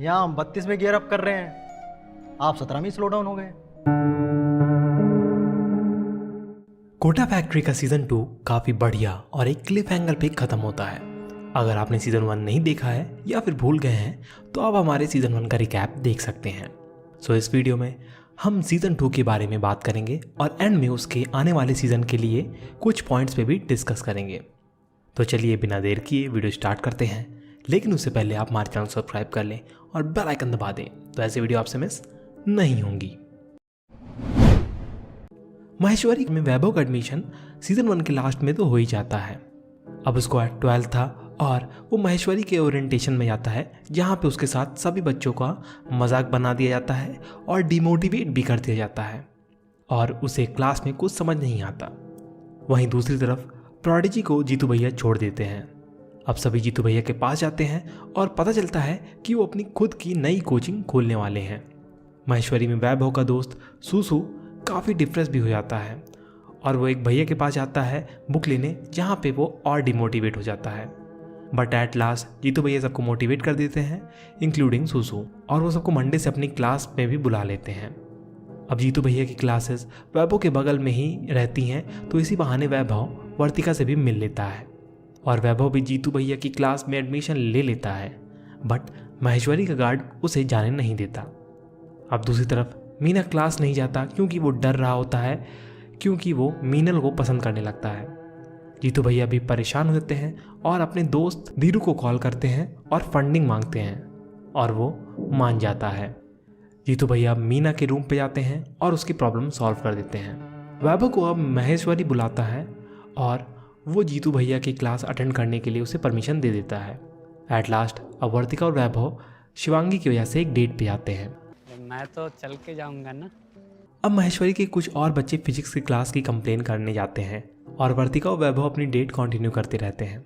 यहाँ हम 32 में गियर अप कर रहे हैं, आप 17 में स्लो डाउन हो गए। कोटा फैक्ट्री का सीजन 2 काफी बढ़िया और एक क्लिफ एंगल पे खत्म होता है। अगर आपने सीजन 1 नहीं देखा है या फिर भूल गए हैं तो आप हमारे सीजन 1 का रिकैप देख सकते हैं। सो इस वीडियो में हम सीजन 2 के बारे में बात करेंगे और एंड में उसके आने वाले सीजन के लिए कुछ पॉइंट्स पे भी डिस्कस करेंगे। तो चलिए बिना देर किए वीडियो स्टार्ट करते हैं, लेकिन उससे पहले आप हमारे चैनल सब्सक्राइब कर लें और बेल आइकन दबा दें तो ऐसे वीडियो आपसे मिस नहीं होंगी। महेश्वरी में वैभव का एडमिशन सीजन 1 के लास्ट में तो हो ही जाता है। अब उसको 12 था और वो महेश्वरी के ओरिएंटेशन में जाता है, जहाँ पे उसके साथ सभी बच्चों का मजाक बना दिया जाता है और डिमोटिवेट भी कर दिया जाता है और उसे क्लास में कुछ समझ नहीं आता। वहीं दूसरी तरफ प्रोडिजी को जीतू भैया छोड़ देते हैं। अब सभी जीतू भैया के पास जाते हैं और पता चलता है कि वो अपनी खुद की नई कोचिंग खोलने वाले हैं। महेश्वरी में वैभव का दोस्त सूसू काफ़ी डिप्रेस भी हो जाता है और वो एक भैया के पास जाता है बुक लेने, जहाँ पे वो और डिमोटिवेट हो जाता है। बट एट लास्ट जीतू भैया सबको मोटिवेट कर देते हैं, इंक्लूडिंग सूसू, और वो सबको मंडे से अपनी क्लास में भी बुला लेते हैं। अब जीतू भैया की क्लासेस वैभव के बगल में ही रहती हैं, तो इसी बहाने वैभव वर्तिका से भी मिल लेता है और वैभव भी जीतू भैया की क्लास में एडमिशन ले लेता है। बट महेश्वरी का गार्ड उसे जाने नहीं देता। अब दूसरी तरफ मीना क्लास नहीं जाता क्योंकि वो डर रहा होता है, क्योंकि वो मीनल को पसंद करने लगता है। जीतू भैया भी परेशान हो जाते हैं और अपने दोस्त धीरू को कॉल करते हैं और फंडिंग मांगते हैं और वो मान जाता है। जीतू भैया मीना के रूम पे जाते हैं और उसकी प्रॉब्लम सॉल्व कर देते हैं। वैभव को अब महेश्वरी बुलाता है और वो जीतू भैया की क्लास अटेंड करने के लिए उसे परमिशन दे देता है। एट लास्ट अब वर्तिका और वैभव शिवांगी की वजह से एक डेट पे जाते हैं। मैं तो चल के जाऊंगा ना। अब महेश्वरी के कुछ और बच्चे फिजिक्स की क्लास की कंप्लेन करने जाते हैं और वर्तिका और वैभव अपनी डेट कंटिन्यू करते रहते हैं।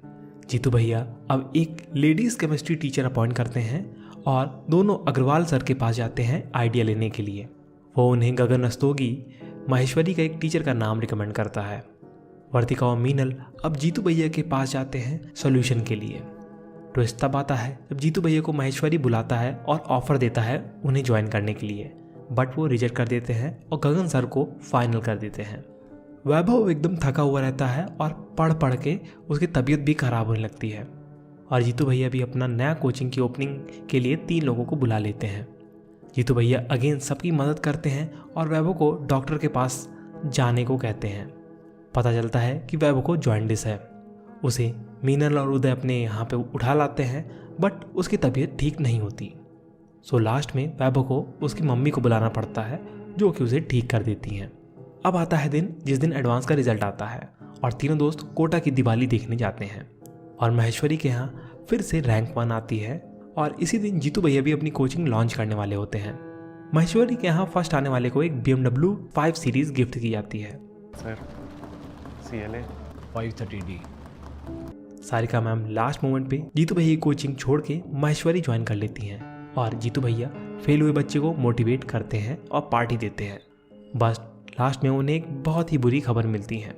जीतू भैया अब एक लेडीज केमिस्ट्री टीचर अपॉइंट करते हैं और दोनों अग्रवाल सर के पास जाते हैं आइडिया लेने के लिए। वो उन्हें गगन रस्तोगी, महेश्वरी का एक टीचर का नाम रिकमेंड करता है। वर्तिका और मीनल अब जीतू भैया के पास जाते हैं सॉल्यूशन के लिए। ट्विस्ट तब आता है जब जीतू भैया को महेश्वरी बुलाता है और ऑफर देता है उन्हें ज्वाइन करने के लिए, बट वो रिजेक्ट कर देते हैं और गगन सर को फाइनल कर देते हैं। वैभव एकदम थका हुआ रहता है और पढ़ पढ़ के उसकी तबीयत भी खराब होने लगती है और जीतू भैया भी अपना नया कोचिंग की ओपनिंग के लिए 3 लोगों को बुला लेते हैं। जीतू भैया अगेन सबकी मदद करते हैं और वैभव को डॉक्टर के पास जाने को कहते हैं। पता चलता है कि वैभव को जॉन्डिस है। उसे मीनल और उदय अपने यहाँ पे उठा लाते हैं, बट उसकी तबीयत ठीक नहीं होती। सो लास्ट में वैभव को उसकी मम्मी को बुलाना पड़ता है, जो कि उसे ठीक कर देती हैं। अब आता है दिन जिस दिन एडवांस का रिजल्ट आता है और तीनों दोस्त कोटा की दिवाली देखने जाते हैं और महेश्वरी के यहाँ फिर से रैंक 1 आती है और इसी दिन जीतू भैया भी अपनी कोचिंग लॉन्च करने वाले होते हैं। महेश्वरी के यहाँ फर्स्ट आने वाले को एक BMW 5 सीरीज गिफ्ट की जाती है। Sir CLA 530D। Sarika ma'am last moment पे जीतू भैया की कोचिंग छोड़ के महेश्वरी ज्वाइन कर लेती हैं और जीतू भैया फेल हुए बच्चे को मोटिवेट करते हैं और पार्टी देते हैं। बस लास्ट में उन्हें एक बहुत ही बुरी खबर मिलती है।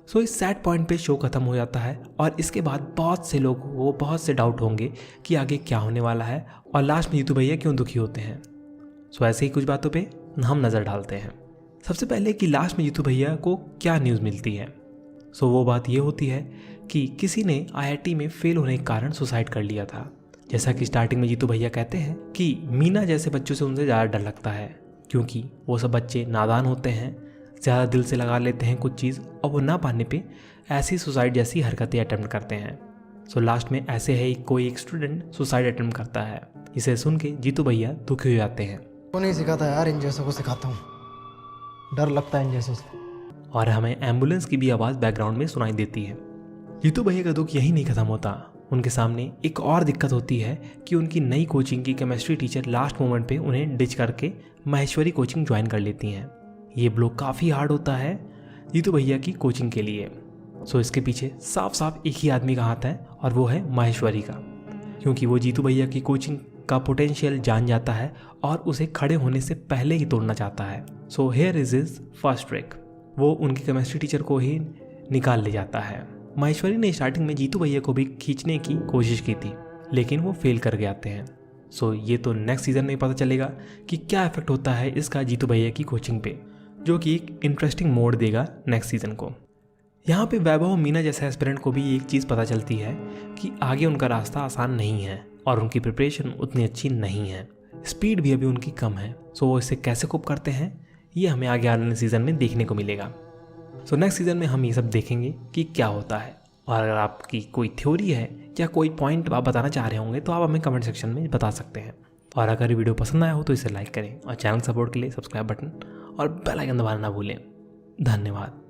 सो इस सैड पॉइंट पे शो खत्म हो जाता है और इसके बाद बहुत से लोगों को बहुत से डाउट होंगे कि आगे क्या होने वाला है और लास्ट में जीतू भैया क्यों दुखी होते हैं। सो ऐसे ही कुछ बातों पे हम नज़र डालते हैं। सबसे पहले कि लास्ट में जीतू भैया को क्या न्यूज़ मिलती है। सो वो बात ये होती है कि किसी ने IIT में फेल होने के कारण सुसाइड कर लिया था। जैसा कि स्टार्टिंग में जीतू भैया कहते हैं कि मीना जैसे बच्चों से उनसे ज़्यादा डर लगता है, क्योंकि वो सब बच्चे नादान होते हैं, ज़्यादा दिल से लगा लेते हैं कुछ चीज़ और वो ना पाने पे ऐसी सुसाइड जैसी हरकतें अटेम्प्ट करते हैं। सो लास्ट में ऐसे है कोई एक स्टूडेंट सुसाइड अटेम्प्ट करता है। इसे सुन के जीतू भैया दुखी हो जाते हैं। तो नहीं सिखाता यार, इन जैसों को सिखाता हूँ, डर लगता है इन जैसों से। और हमें एम्बुलेंस की भी आवाज़ बैकग्राउंड में सुनाई देती है। जीतू भैया का दुख यही नहीं खत्म होता। उनके सामने एक और दिक्कत होती है कि उनकी नई कोचिंग की केमिस्ट्री टीचर लास्ट मोमेंट पे उन्हें डिच करके महेश्वरी कोचिंग ज्वाइन कर लेती हैं। ये ब्लो काफ़ी हार्ड होता है जीतू भैया की कोचिंग के लिए। सो इसके पीछे साफ साफ एक ही आदमी का हाथ है और वो है महेश्वरी का, क्योंकि वो जीतू भैया की कोचिंग का पोटेंशियल जान जाता है और उसे खड़े होने से पहले ही तोड़ना चाहता है। So here is his first trick. वो उनकी केमिस्ट्री टीचर को ही निकाल ले जाता है। महेश्वरी ने स्टार्टिंग में जीतू भैया को भी खींचने की कोशिश की थी, लेकिन वो फेल कर गए आते हैं। सो ये तो नेक्स्ट सीज़न में पता चलेगा कि क्या इफेक्ट होता है इसका जीतू भैया की कोचिंग पे, जो कि एक इंटरेस्टिंग मोड़ देगा नेक्स्ट सीज़न को। यहाँ पे वैभव और मीना जैसे एस्पिरेंट को भी एक चीज़ पता चलती है कि आगे उनका रास्ता आसान नहीं है और उनकी प्रिपरेशन उतनी अच्छी नहीं है, स्पीड भी अभी उनकी कम है। सो वो इससे कैसे कोप करते हैं ये हमें आगे आने सीज़न में देखने को मिलेगा। सो नेक्स्ट सीज़न में हम ये सब देखेंगे कि क्या होता है। और अगर आपकी कोई थ्योरी है या कोई पॉइंट आप बताना चाह रहे होंगे तो आप हमें कमेंट सेक्शन में बता सकते हैं। और अगर वीडियो पसंद आया हो तो इसे लाइक करें और चैनल सपोर्ट के लिए सब्सक्राइब बटन और बेल आइकन दबाना ना भूलें। धन्यवाद।